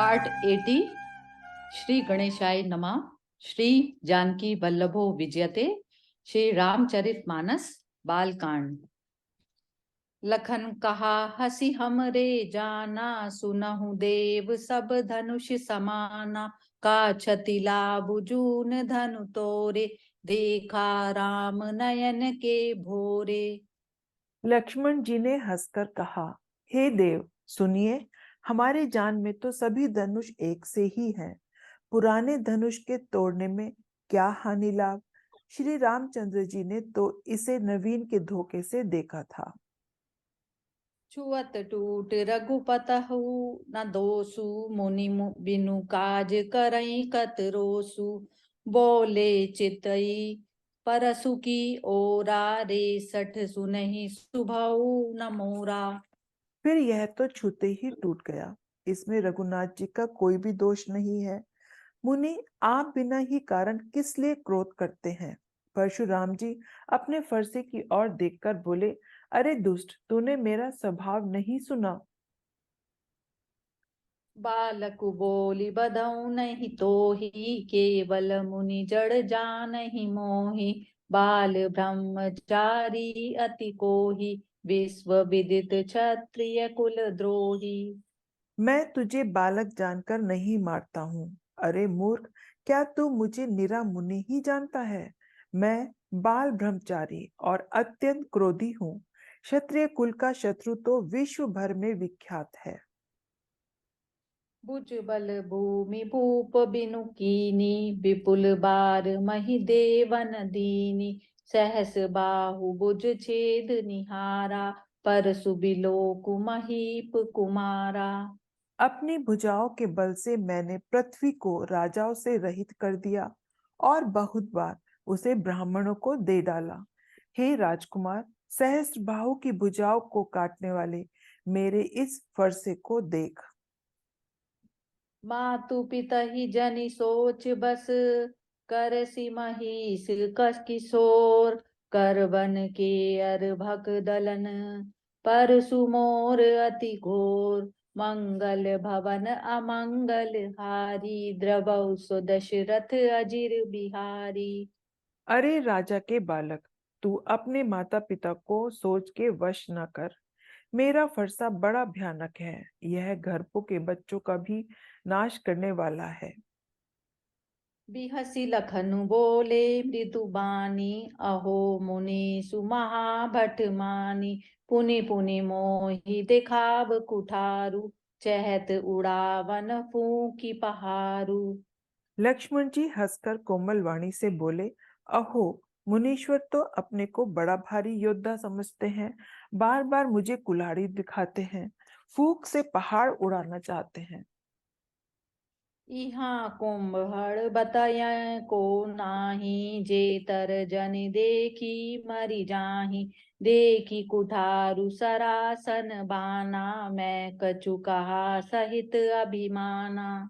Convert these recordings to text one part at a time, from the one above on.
Part 80। Shri गणेशाय नमः। श्री जानकी वल्लभो विजयते। श्री रामचरितमानस बालकांड। लखन कहा हसी हमरे जाना, सुनहु देव सब धनुष समाना। काछति लाबु जून धनु तोरे, देखा राम नयन के भोरे। लक्ष्मण जी ने हंसकर कहा, हे देव सुनिए, हमारे जान में तो सभी धनुष एक से ही हैं। पुराने धनुष के तोड़ने में क्या हानि लाभ। श्री रामचंद्र जी ने तो इसे नवीन के धोखे से देखा था। छुअत टूट रघुपतहु न दोसु, मुनि बिनु काज करई कत रोसु। बोले चितई परसु की ओरा, रे सठ सुनहि सुभऊ न मोरा। फिर यह तो छूते ही टूट गया, इसमें रघुनाथ जी का कोई भी दोष नहीं है। मुनि, आप बिना ही कारण किस लिए क्रोध करते हैं। परशुराम जी अपने फरसे की ओर देखकर बोले, अरे दुष्ट, तूने मेरा स्वभाव नहीं सुना। बालक बोली बधऊ नहीं तोहि, केवल मुनि जड़ जानहि मोहि। बाल ब्रह्मचारी अति कोहि, विश्व विदित क्षत्रिय कुल द्रोही। मैं तुझे बालक जानकर नहीं मारता हूँ। अरे मूर्ख, क्या तू मुझे निरा मुनि ही जानता है। मैं बाल ब्रह्मचारी और अत्यंत क्रोधी हूँ। क्षत्रिय कुल का शत्रु तो विश्व भर में विख्यात है। भुज बल भूमि भूप बिनु कीनी, विपुल बार मही देवन दीनी। सहस बाहु भुज छेद निहारा, परसु बिलोकु महीप कुमारा। अपनी भुजाओं के बल से मैंने पृथ्वी को राजाओं से रहित कर दिया और बहुत बार उसे ब्राह्मणों को दे डाला। हे राजकुमार, सहस्त्रबाहु की भुजाओं को काटने वाले मेरे इस फरसे को देख। मातु पितहि जनि सोच बस, कर सी महिष कस किशोर। कर बन के अरभक दलन, परसु मोर अति घोर। मंगल भवन अमंगल हारी, द्रवौ सो दशरथ अजिर बिहारी। अरे राजा के बालक, तू अपने माता पिता को सोच के वश न कर। मेरा फरसा बड़ा भयानक है। यह घरपों के बच्चों का भी नाश करने वाला है। बिहसी लखनु बोले मृदु बानी, अहो मुनि सुमहाभट मानी। पुनि पुनि मोहि देखाव कुठारु, चहत उड़ावन फूकी पहारू। लक्ष्मण जी हंसकर कोमल वाणी से बोले, अहो, मुनीश्वर तो अपने को बड़ा भारी योद्धा समझते हैं। बार बार मुझे कुल्हाड़ी दिखाते हैं, फूंक से पहाड़ उड़ाना चाहते हैं। इहाँ कुंभड़ बताय को नाही, जे तर जन देखी मरि जाहि। देखी कुठारु सरासन बाना, मैं कछु कहा सहित अभिमाना।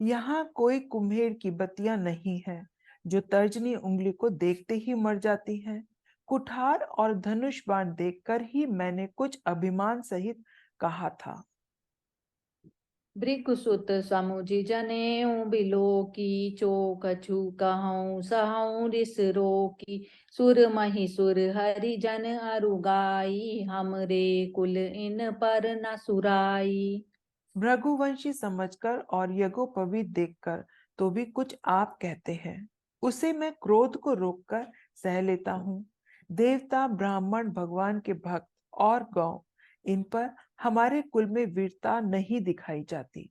यहाँ कोई कुम्हेड़ की बत्तियां नहीं है, जो तर्जनी उंगली को देखते ही मर जाती हैं। कुठार और धनुष बाण देखकर ही मैंने कुछ अभिमान सहित कहा था। भृकुसुत समुझि जनेऊ बिलोकी, चो कछु कहूँ सहूँ रिस रोकी। सुर मही सुर हरि जन अरुगाई, हमरे कुल इन पर न सुराई। भृगुवंशी समझकर और यज्ञोपवीत देखकर तो भी कुछ आप कहते हैं। उसे मैं क्रोध को रोककर सह लेता हूँ। देवता, ब्राह्मण, भगवान के भक्त और गौ, इन पर हमारे कुल में वीरता नहीं दिखाई जाती।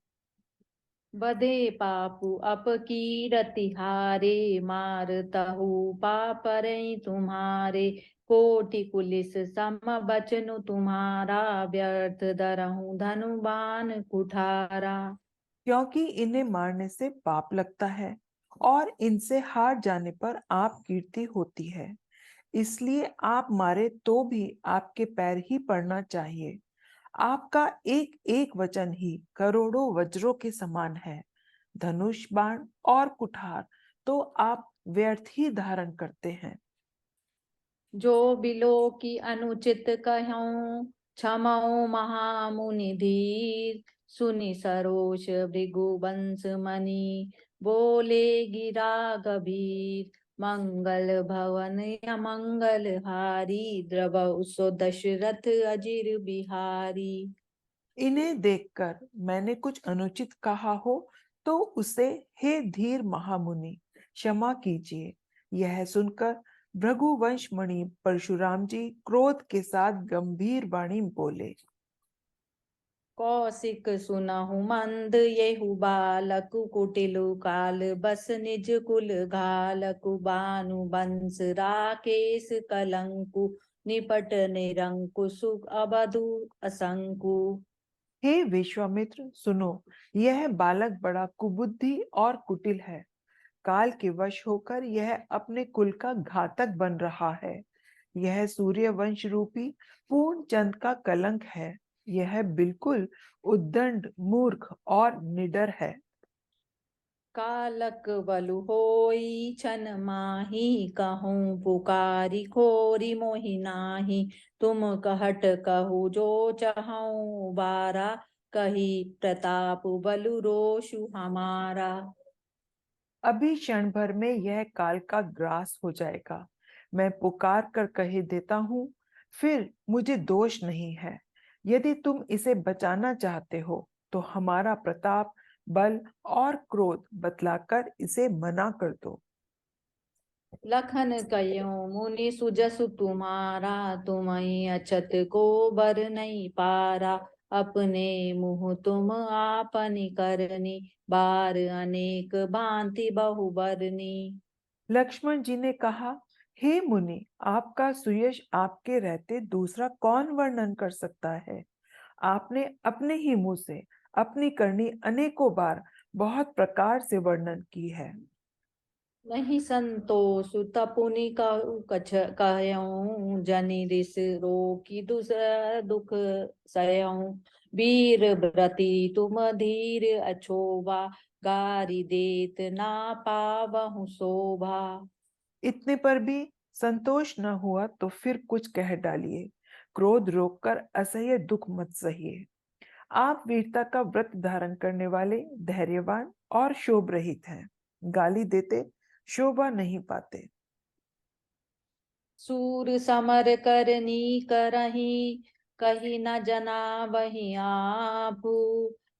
बधे पापु अपकीरति हारे, मारतहु पापरै तुम्हारे। कोटि कुलिस सम बचनु तुम्हारा, व्यर्थ दरहु धनु बाण कुठारा। क्योंकि इन्हें मारने से पाप लगता है और इनसे हार जाने पर आप कीर्ति होती है। इसलिए आप मारे तो भी आपके पैर ही पड़ना चाहिए। आपका एक एक वचन ही करोड़ों वज्रों के समान है। धनुष, बाण और कुठार तो आप व्यर्थ ही धारण करते हैं। जो बिलो की अनुचित कहूँ, क्षमऊ महामुनि धीर। सुनि सरोष भृगुवंश मणि, बोले गिरा गंभीर, मंगल भवन अमंगल हारी, द्रवहु सो दशरथ अजिर बिहारी। इन्हें देखकर मैंने कुछ अनुचित कहा हो तो उसे हे धीर महामुनि क्षमा कीजिए। यह सुनकर भृगुवंश मणि परशुराम जी क्रोध के साथ गंभीर वाणी बोले। कौशिक सुनहु मंद येहु बालक, कुटिल काल बस निज कुल घालकु, बानु बंस राकेश कलंकु, निपट निरंकु सुख अबधु असंकु। हे विश्वामित्र सुनो, यह बालक बड़ा कुबुद्धि और कुटिल है। काल के वश होकर यह अपने कुल का घातक बन रहा है। यह सूर्य वंश रूपी पूर्ण चंद का कलंक है। यह बिल्कुल उद्दंड मूर्ख और निडर है। कालक बलु होई छन माही, कहूँ पुकारी खोरी मोहि नाही, तुम कहट कहु जो चहऊँ बारा, कही प्रताप बलु रोषु हमारा। अभी क्षण भर में यह काल का ग्रास हो जाएगा। मैं पुकार कर कह देता हूँ, फिर मुझे दोष नहीं है। यदि तुम इसे बचाना चाहते हो तो हमारा प्रताप, बल और क्रोध बतलाकर इसे मना कर दो। लखन कयो मुनि सुजसु तुम्हारा, तुम्हें अछत को बर नहीं पारा, अपने मुँह तुम आपनी करनी, बार अनेक भांति बहु बरनी। लक्ष्मण जी ने कहा, हे मुनि, आपका सुयश आपके रहते दूसरा कौन वर्णन कर सकता है। आपने अपने ही मुंह से अपनी करनी अनेकों बार बहुत प्रकार से वर्णन की है। नहीं संतोष तपुनि कछ कहऊँ, जनि रिस रोकी दूसरा दुख सहऊँ, वीर व्रति तुम धीर अछोभा, गारी देत ना पावहु शोभा। इतने पर भी संतोष न हुआ तो फिर कुछ कह डालिए। क्रोध रोककर असह्य दुख मत सहिए। आप वीरता का व्रत धारण करने वाले, धैर्यवान और शोभ रहित हैं। गाली देते शोभा नहीं पाते। सूर समर करनी करही, कही न जना वही आपू,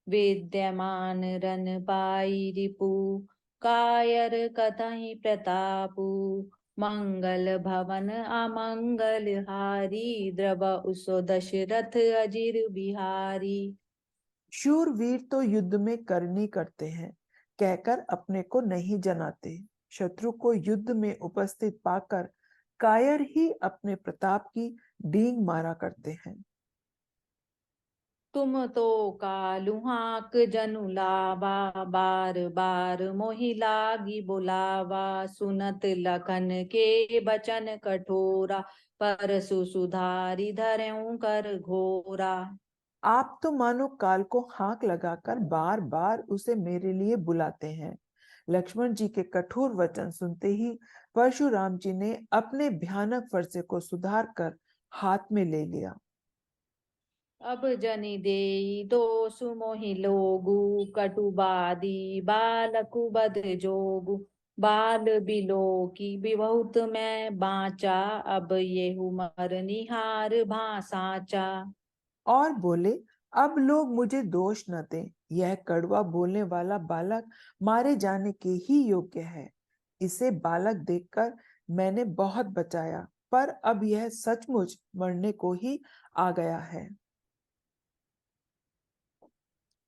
विद्यमान रन पाई रिपु, कायर कतहि प्रतापु, मंगल भवन अमंगल हारी, द्रव सो दशरथ अजिर बिहारी। शूरवीर तो युद्ध में करनी करते हैं, कहकर अपने को नहीं जनाते। शत्रु को युद्ध में उपस्थित पाकर कायर ही अपने प्रताप की डींग मारा करते हैं। तुम तो कालुहाक जनु लावा, बार बार मोहि लागी बुलावा, सुनत लखन के बचन कठोरा, परसु सुधारी धरऊं कर घोरा। आप तो मानो काल को हाक लगाकर बार बार उसे मेरे लिए बुलाते हैं। लक्ष्मण जी के कठोर वचन सुनते ही परशुराम जी ने अपने भयानक फरसे को सुधार कर हाथ में ले लिया। अब जनि देई दोसु मोहि लोगु, कटुबादी बालकु बद जोगु, बाल बिलो की बिहुत मैं बाचा, अब येहु मर निहार भासाचा। और बोले, अब लोग मुझे दोष न दें। यह कड़वा बोलने वाला बालक मारे जाने के ही योग्य है। इसे बालक देखकर मैंने बहुत बचाया, पर अब यह सचमुच मरने को ही आ गया है।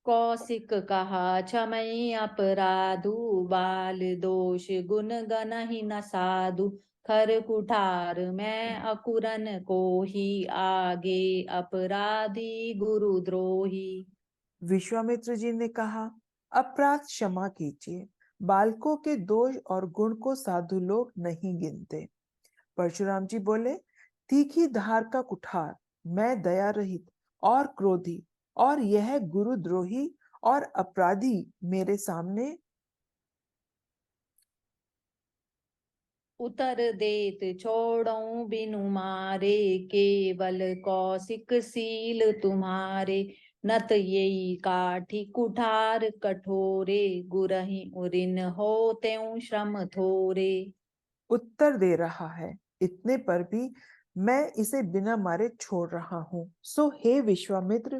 कौशिक कहा क्षमई अपराधु, बाल दोष गुण गनहि न साधु, खर कुठार मैं अकुरन को ही, आगे अपराधी गुरु द्रोही। विश्वामित्र जी ने कहा, अपराध क्षमा कीजिए। बालकों के दोष और गुण को साधु लोग नहीं गिनते। परशुराम जी बोले, तीखी धार का कुठार, मैं दया रहित और क्रोधी, और यह गुरुद्रोही और अपराधी मेरे सामने। उतर देत छोड़ऊ बिनु मारे, केवल कौशिक सील तुम्हारे, नत येई काठी कुठार कठोरे गुरहि उरिन हो त्यों श्रम थोरे। उत्तर दे रहा है, इतने पर भी मैं इसे बिना मारे छोड़ रहा हूँ। सो हे विश्वामित्र,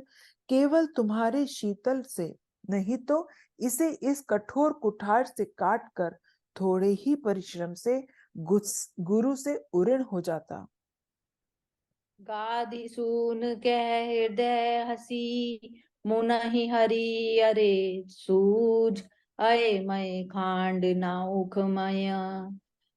केवल तुम्हारे शीतल से नहीं तो इसे इस कठोर कुठार से काट कर थोड़े ही परिश्रम से गुरु से उऋण हो जाता। गादि सून कह हृदय हसी मुनहि हरि अरे सूझ। अय मय खांड ना उखमय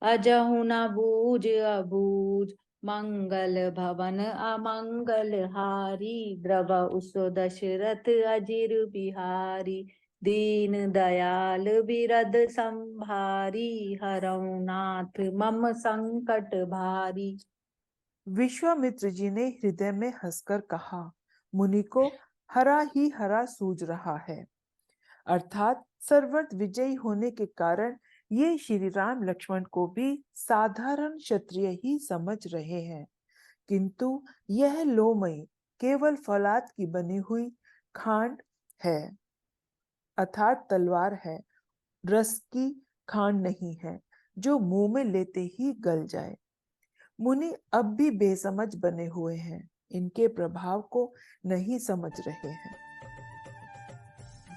अजहु न बूझ अबूझ। मंगल भवन अमंगल हारी द्रव उसो दशरथ अजिर बिहारी। दीन दयाल बिरद संभारी हरऊ नाथ मम संकट भारी। विश्वामित्र जी ने हृदय में हंसकर कहा, मुनि को हरा ही हरा सूझ रहा है, अर्थात सर्वत्र विजयी होने के कारण ये श्री राम लक्ष्मण को भी साधारण क्षत्रिय ही समझ रहे हैं, किंतु यह लोमई केवल फौलाद की बनी हुई खांड है, अर्थात तलवार है, रस की खांड नहीं है जो मुंह में लेते ही गल जाए। मुनि अब भी बेसमझ बने हुए हैं, इनके प्रभाव को नहीं समझ रहे हैं।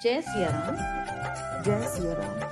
जय सिया राम। जय सिया राम।